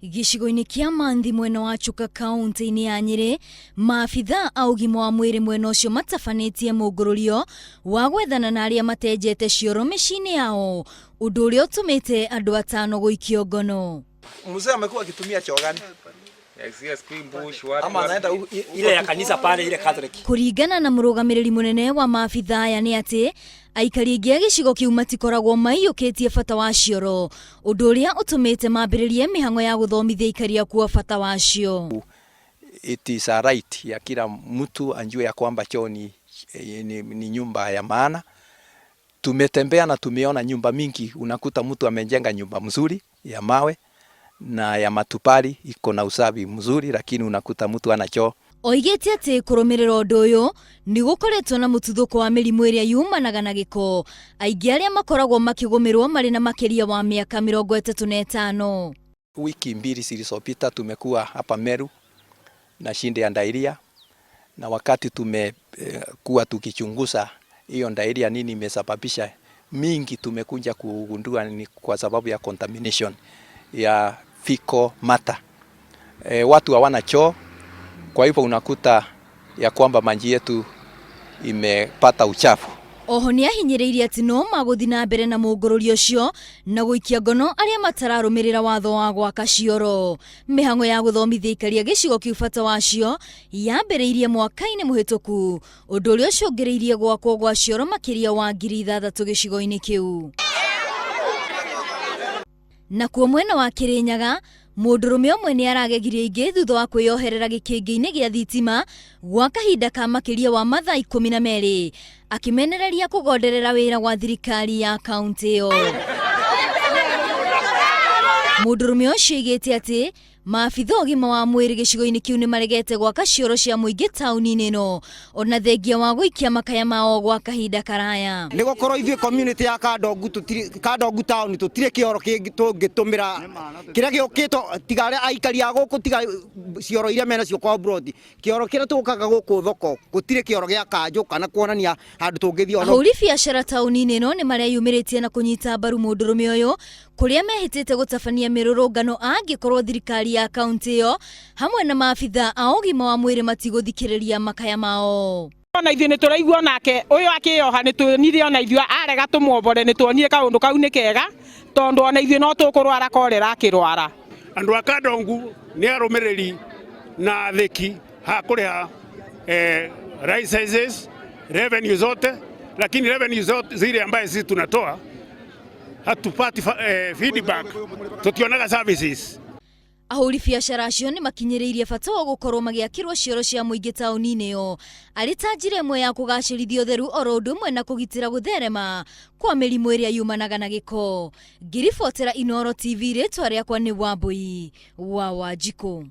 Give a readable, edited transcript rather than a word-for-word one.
Gĩcigo-inĩ kĩa Manthi mwena wa Chuka kaunti-inĩ ya Nyeri, maabitha a ũgima wa mwĩrĩ mwena ũcio matabanĩtie mũngũrũrio wa gwethana na arĩa matenjete cioro mĩciĩ-inĩ yao, ũndũ ũrĩa ũtũmĩte andũ 5 gũikio ngono. Mzee amekuwa akitumia choo gani? Ama anaenda ile ya kanisa pale ile Catholic. Kũringana na mũrũgamĩrĩri mũnene wa maabitha aya nĩ atĩ aikari aingĩ a gĩcigo kĩu matikoragwo maiyũkĩtie bata wa cioro, ũndũ ũrĩa ũtũmĩte mambĩrĩrie mĩhang'o ya gũthomithia aikari akuo bata wacio. It is a right ya kila mtu anjue ya kwamba choo ni nyumba ya maana. Tumetembea na tumeona nyumba mingi, unakuta mtu amejenga nyumba mzuri ya mawe na ya matupari iko na usafi mzuri, lakini unakuta mtu ana choo. Oigĩte atĩ kũrũmĩrĩra ũndũ ũyũ nĩ gũkoretwo na mũtuthũko wa mĩrimũ ĩrĩa yumanaga na gĩko, aingĩ arĩa makoragwo makĩgũmĩrwo marĩ na makĩria wa mĩaka 35. Wiki mbili zilizopita tumekuwa hapa Meru na shida ya diarrhea, na wakati tumekuwa tukichunguza hiyo diarrhea nini imesababisha, mingi tumekuja kugundua ni kwa sababu ya contamination ya fecal matter. Watu hawana choo, kwa hivyo unakuta ya kwamba maji yetu imepata uchafu. Oho nĩ ahinyĩrĩirie atĩ no magũthiĩ na mbere na mũngũrũrio ũcio na gũikia ngono arĩa matararũmĩrĩra watho wa gwaka cioro. Mĩhang'o ya gũthomithia aikari a gĩcigo kĩu bata wacio yambĩrĩirie mwaka-inĩ mũhĩtũku, ũndũ ũrĩa ũcũngĩrĩirie gwakwo gwa cioro makĩria wa 6,000 gĩcigo-inĩ kĩu. Nakuo mwena wa Kĩrĩnyaga, mũndũrũme ũmwe nĩ aragegirie ingĩ thutha wa kwĩyoherera gĩkĩngĩ-inĩ gĩa thitima gwa kahinda ka makĩria wa mathaa 12 akĩmenereria kũgonderera wĩra gwa thirikari ya kaunti ĩyo. Mũndũrũme ũcio oigĩte atĩ maabitha ũgima wa mwĩrĩ gĩcigo-inĩ kĩu nĩ maregete gwaka cioro cia mũingĩ taũni-inĩ ĩno, ona thengia wa gũikia makaya mao gwa kahinda karaya. Nĩ gũkorwo ithuĩ community ya Kandongu town tũtirĩ kĩoro kĩngĩ tũngĩtũmĩra kĩrĩa gĩũkĩtwo tiga arĩa aikari a gũkũ tiga cioro iria mena cio kwa brodi. Kĩoro kĩrĩa tũkaga gũkũ thoko gũtirĩ kĩoro gĩa kanjũ kana kuonania handũ tũngĩthiĩ. Ahũri biacara taũni-inĩ ĩno nĩ mareyumĩrĩtie na kũnyita mbaru mũndũrũme ũyũ, kũrĩa mehĩtĩte gũtabania mĩrũrũngano angĩkorwo thirikari ya kaunti ĩyo hamwe na maabitha a ũgima wa mwĩrĩ matigũthikĩrĩria makaya mao. Ona ithuĩ nĩ tũraigua nake ũyũ akĩyoha nĩ tuonire ona ithuĩ arega tũmuombore nĩ tuonire kaũndũ kau nĩ kega, tondũ ona ithuĩ no tũkũrwara korera akĩrwara. Andũ a Kandongu nĩ arũmĩrĩri na athĩki ha kũrĩha licenses revenue zote, lakini revenue zote zile ambaye sisi tunatoa hatupati feedback, tutionaga services. Ahũri biacara acio nĩ makinyĩrĩirie bata wa gũkorwo magĩakĩrwo cioro cia mũingĩ taũni-inĩ ĩyo arĩ ta njĩra ĩmwe ya kũgacĩrithia ũtheru oro ũndũ ũmwe na kũgitĩra gũtherema kwa mĩrimũ ĩrĩa yumanaga na gĩko. Ngĩribotera Inooro TV, rĩtwa rĩakwa nĩ Wambui wa Wanjikũ.